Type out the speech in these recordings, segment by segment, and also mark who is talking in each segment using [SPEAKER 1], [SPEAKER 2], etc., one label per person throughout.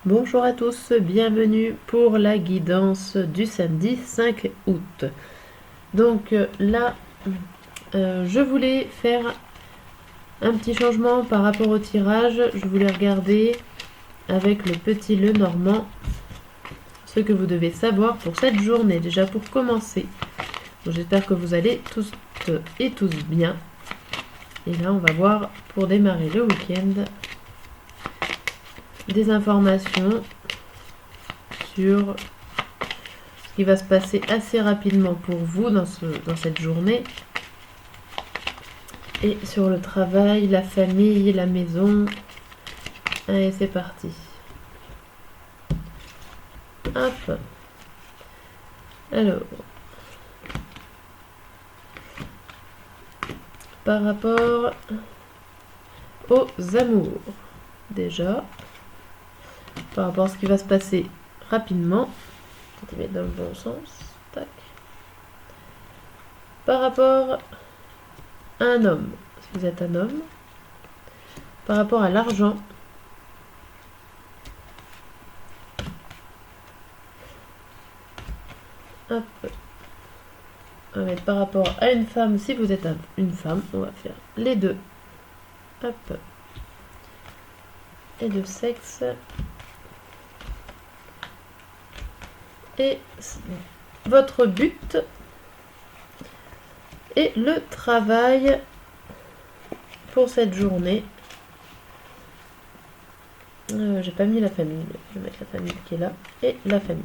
[SPEAKER 1] Bonjour à tous, bienvenue pour la guidance du samedi 5 août. Donc là, je voulais faire un petit changement par rapport au tirage. Je voulais regarder avec le petit Lenormand ce que vous devez savoir pour cette journée, déjà pour commencer. J'espère que vous allez tous et tous bien. Et là, on va voir pour démarrer le week-end des informations sur ce qui va se passer assez rapidement pour vous dans cette journée. Et sur le travail, la famille, la maison. Allez, c'est parti. Hop. Alors. Par rapport aux amours. Déjà. Par rapport à ce qui va se passer rapidement. On va mettre dans le bon sens. Tac. Par rapport à un homme. Si vous êtes un homme. Par rapport à l'argent. Hop. On va mettre par rapport à une femme. Si vous êtes une femme, on va faire les deux. Hop. Et le sexe. Et votre but. Et le travail pour cette journée. J'ai pas mis la famille. Je vais mettre la famille qui est là. Et la famille.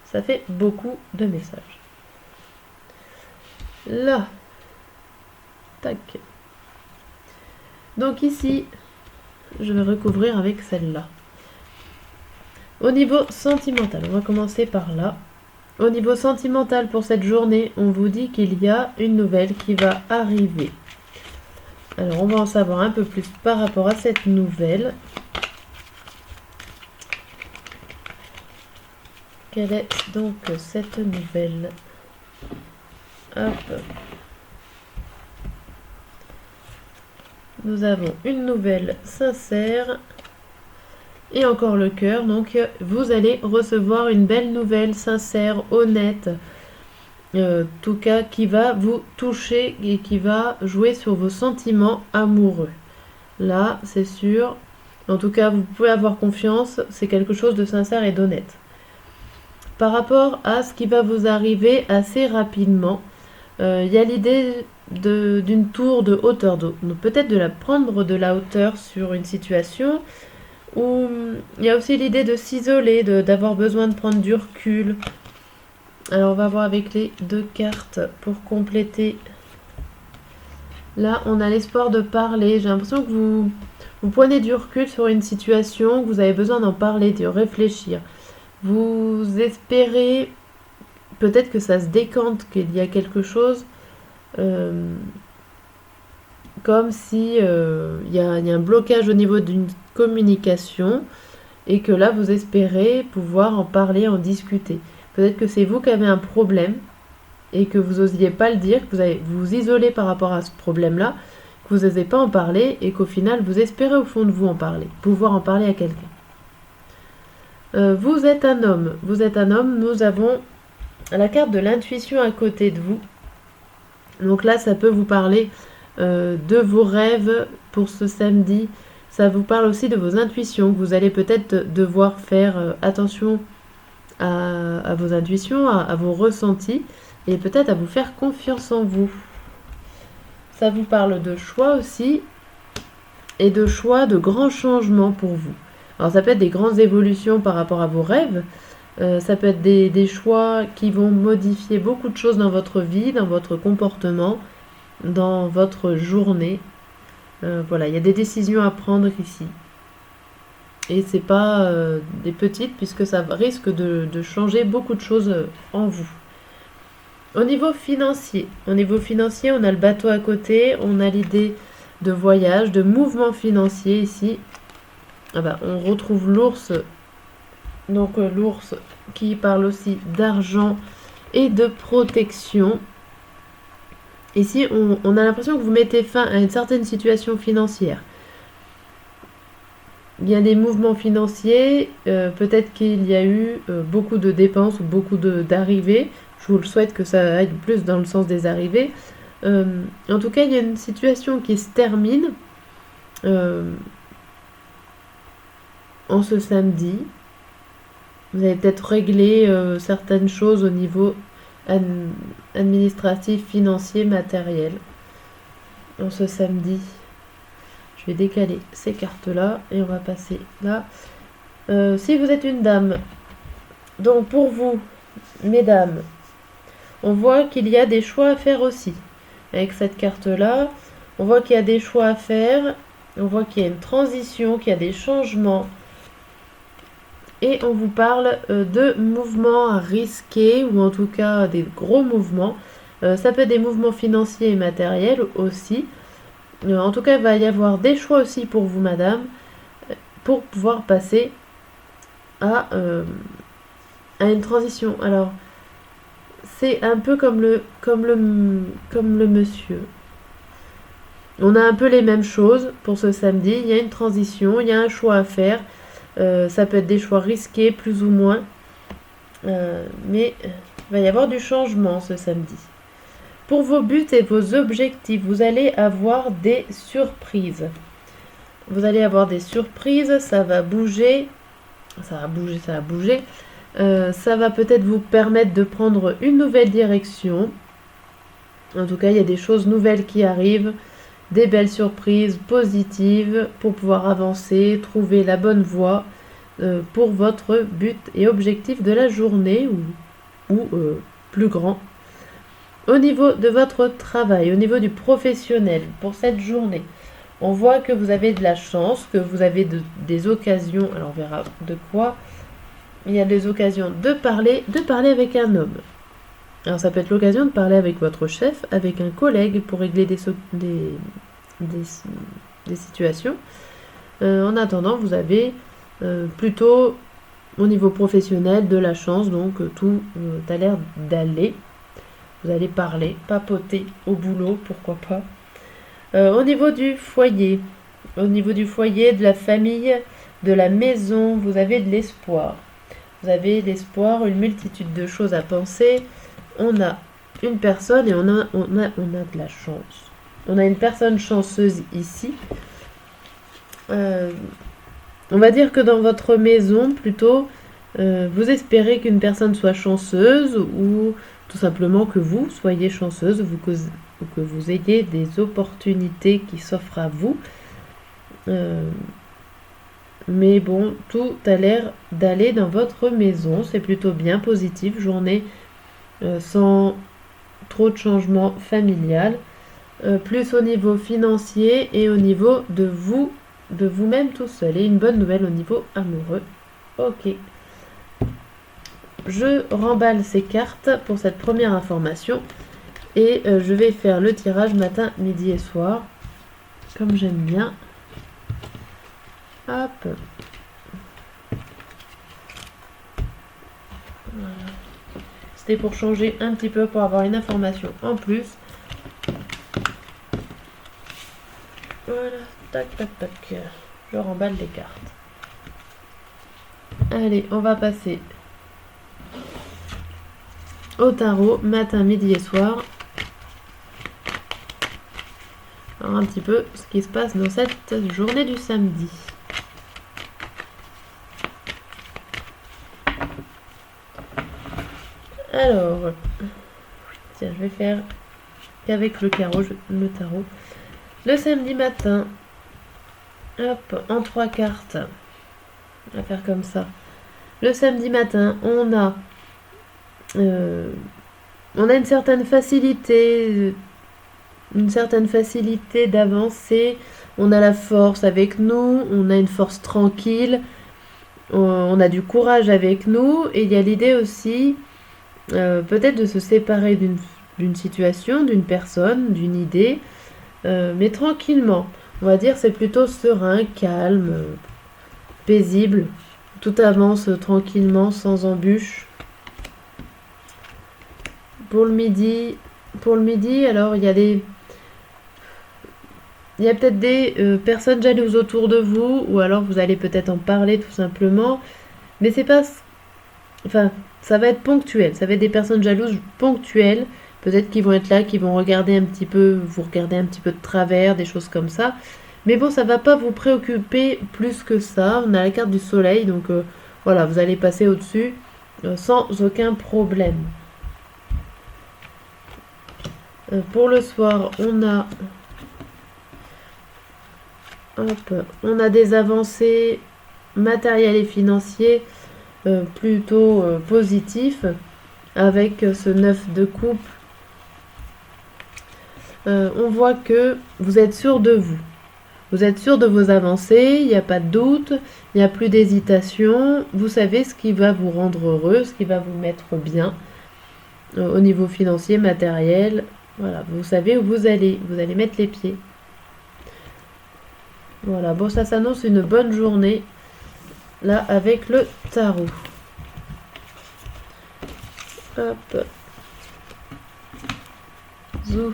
[SPEAKER 1] Ça fait beaucoup de messages. Là. Tac. Donc ici, je vais recouvrir avec celle-là. Au niveau sentimental, on va commencer par là. Au niveau sentimental pour cette journée, on vous dit qu'il y a une nouvelle qui va arriver. Alors, on va en savoir un peu plus par rapport à cette nouvelle. Quelle est donc cette nouvelle? Hop. Nous avons une nouvelle sincère. Et encore le cœur. Donc, vous allez recevoir une belle nouvelle sincère, honnête. En tout cas, qui va vous toucher et qui va jouer sur vos sentiments amoureux. Là, c'est sûr. En tout cas, vous pouvez avoir confiance. C'est quelque chose de sincère et d'honnête. Par rapport à ce qui va vous arriver assez rapidement, il y a l'idée d'une tour de hauteur d'eau. Donc peut-être de prendre de la hauteur sur une situation. Ou il y a aussi l'idée de s'isoler, d'avoir besoin de prendre du recul. Alors on va voir avec les deux cartes pour compléter. Là, on a l'espoir de parler. J'ai l'impression que vous prenez du recul sur une situation, que vous avez besoin d'en parler, de réfléchir. Vous espérez peut-être que ça se décante, qu'il y a quelque chose comme si il y a un blocage au niveau d'une communication et que là vous espérez pouvoir en parler, en discuter. Peut-être que c'est vous qui avez un problème et que vous n'osiez pas le dire, que vous vous isolez par rapport à ce problème-là, que vous n'osez pas en parler et qu'au final vous espérez au fond de vous en parler, pouvoir en parler à quelqu'un. Vous êtes un homme. Vous êtes un homme. Nous avons la carte de l'intuition à côté de vous. Donc là, ça peut vous parler de vos rêves pour ce samedi. Ça vous parle aussi de vos intuitions. Vous allez peut-être devoir faire attention à vos intuitions, à vos ressentis et peut-être à vous faire confiance en vous. Ça vous parle de choix aussi et de choix de grands changements pour vous. Alors ça peut être des grandes évolutions par rapport à vos rêves, ça peut être des choix qui vont modifier beaucoup de choses dans votre vie, dans votre comportement, dans votre journée. Voilà, il y a des décisions à prendre ici. Et c'est pas des petites puisque ça risque de changer beaucoup de choses en vous. Au niveau financier, on a le bateau à côté, on a l'idée de voyage, de mouvement financier ici. Ah bah, on retrouve l'ours, donc l'ours qui parle aussi d'argent et de protection. Ici, on a l'impression que vous mettez fin à une certaine situation financière. il y a des mouvements financiers, peut-être qu'il y a eu beaucoup de dépenses ou beaucoup d'arrivées. Je vous le souhaite que ça aille plus dans le sens des arrivées. En tout cas, il y a une situation qui se termine en ce samedi. Vous avez peut-être réglé certaines choses au niveau administratif, financier, matériel en ce samedi. Je vais décaler ces cartes-là et on va passer là. Si vous êtes une dame, donc pour vous, mesdames, on voit qu'il y a des choix à faire aussi. Avec cette carte-là, on voit qu'il y a des choix à faire, on voit qu'il y a une transition, qu'il y a des changements. Et on vous parle de mouvements à risquer, ou en tout cas des gros mouvements. Ça peut être des mouvements financiers et matériels aussi. En tout cas, il va y avoir des choix aussi pour vous, madame, pour pouvoir passer à une transition. Alors, c'est un peu comme le monsieur. On a un peu les mêmes choses pour ce samedi. Il y a une transition, il y a un choix à faire. Ça peut être des choix risqués, plus ou moins. Mais il va y avoir du changement ce samedi. Pour vos buts et vos objectifs, vous allez avoir des surprises. Vous allez avoir des surprises, ça va bouger. Ça va bouger. Ça va peut-être vous permettre de prendre une nouvelle direction. En tout cas, il y a des choses nouvelles qui arrivent. Des belles surprises positives pour pouvoir avancer, trouver la bonne voie pour votre but et objectif de la journée ou plus grand. Au niveau de votre travail, au niveau du professionnel, pour cette journée, on voit que vous avez de la chance, que vous avez des occasions, alors on verra de quoi, il y a des occasions de parler avec un homme. Alors ça peut être l'occasion de parler avec votre chef, avec un collègue pour régler des situations. En attendant, vous avez plutôt au niveau professionnel de la chance, donc tout a l'air d'aller. Vous allez parler, papoter au boulot, pourquoi pas. Au niveau du foyer, de la famille, de la maison, vous avez de l'espoir. Vous avez l'espoir, une multitude de choses à penser. On a une personne et on a de la chance. On a une personne chanceuse ici. On va dire que dans votre maison, plutôt, vous espérez qu'une personne soit chanceuse ou tout simplement que vous soyez chanceuse ou que vous ayez des opportunités qui s'offrent à vous. Mais bon, tout a l'air d'aller dans votre maison. C'est plutôt bien, positif. Journée sans trop de changements familial. Plus au niveau financier et au niveau de vous-même tout seul. Et une bonne nouvelle au niveau amoureux. Ok. Je remballe ces cartes pour cette première information. Et je vais faire le tirage matin, midi et soir. Comme j'aime bien. Hop. Voilà. C'était pour changer un petit peu, pour avoir une information en plus. Voilà, tac, tac, tac. Je remballe les cartes. Allez, on va passer au tarot, matin, midi et soir. Alors un petit peu ce qui se passe dans cette journée du samedi. Alors, tiens, je vais faire qu'avec le tarot. Le samedi matin, hop, en 3 cartes. On va faire comme ça. Le samedi matin, on a une certaine facilité d'avancer. On a la force avec nous, on a une force tranquille, on a du courage avec nous, et il y a l'idée aussi peut-être de se séparer d'une situation, d'une personne, d'une idée, mais tranquillement. On va dire c'est plutôt serein, calme, paisible. Tout avance tranquillement, sans embûches. Pour le midi, alors il y a Il y a peut-être des personnes jalouses autour de vous, ou alors vous allez peut-être en parler tout simplement. Mais c'est pas... Enfin, ça va être ponctuel. Ça va être des personnes jalouses ponctuelles. Peut-être qu'ils vont être là, qui vont regarder un petit peu, vous regarder un petit peu de travers, des choses comme ça. Mais bon, ça va pas vous préoccuper plus que ça. On a la carte du soleil, donc voilà, vous allez passer au-dessus sans aucun problème. Pour le soir, on a des avancées matérielles et financières plutôt positifs avec ce 9 de coupe. On voit que vous êtes sûr de vous. Vous êtes sûr de vos avancées, il n'y a pas de doute, il n'y a plus d'hésitation. Vous savez ce qui va vous rendre heureux, ce qui va vous mettre bien au niveau financier, matériel. Voilà, vous savez où vous allez mettre les pieds. Voilà, bon, ça s'annonce une bonne journée, là, avec le tarot. Hop. Zou.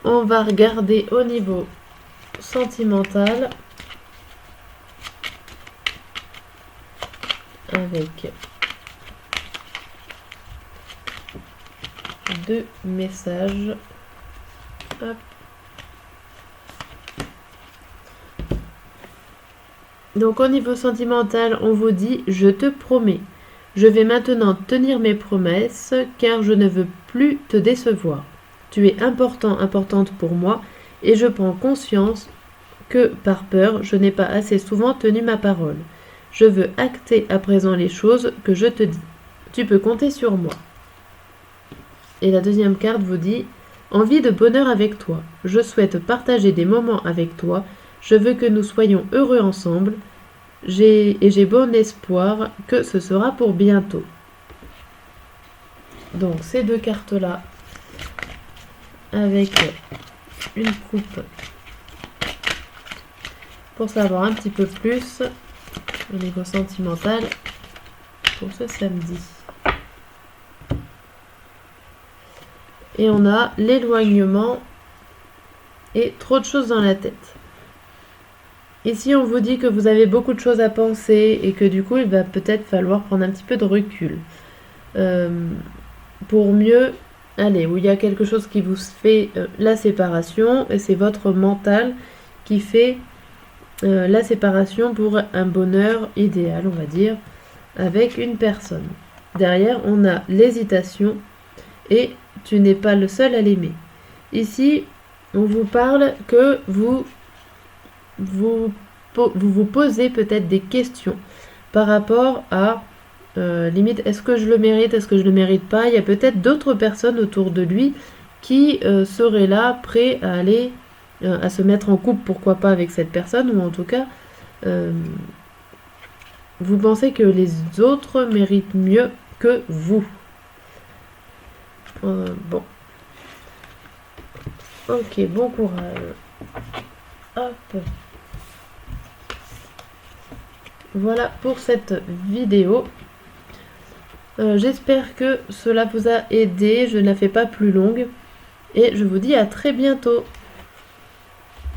[SPEAKER 1] On va regarder au niveau sentimental, avec 2 messages. Hop. Donc au niveau sentimental, on vous dit « Je te promets, je vais maintenant tenir mes promesses car je ne veux plus te décevoir. Tu es important, importante pour moi et je prends conscience que par peur, je n'ai pas assez souvent tenu ma parole. Je veux acter à présent les choses que je te dis. Tu peux compter sur moi. » Et la deuxième carte vous dit « Envie de bonheur avec toi. Je souhaite partager des moments avec toi. Je veux que nous soyons heureux ensemble. J'ai bon espoir que ce sera pour bientôt. » Donc ces deux cartes-là, avec une coupe, pour savoir un petit peu plus au niveau sentimental pour ce samedi. Et on a l'éloignement et trop de choses dans la tête. Ici, on vous dit que vous avez beaucoup de choses à penser et que du coup, il va peut-être falloir prendre un petit peu de recul. Pour mieux aller, où il y a quelque chose qui vous fait la séparation, et c'est votre mental qui fait la séparation pour un bonheur idéal, on va dire, avec une personne. Derrière, on a l'hésitation et tu n'es pas le seul à l'aimer. Ici, on vous parle que vous posez peut-être des questions par rapport à limite, est-ce que je le mérite, est-ce que je le mérite pas. Il y a peut-être d'autres personnes autour de lui qui seraient là, prêts à aller à se mettre en couple, pourquoi pas avec cette personne, ou en tout cas vous pensez que les autres méritent mieux que vous. Bon. Ok, bon courage. Hop. Voilà pour cette vidéo. J'espère que cela vous a aidé. Je ne la fais pas plus longue. Et je vous dis à très bientôt.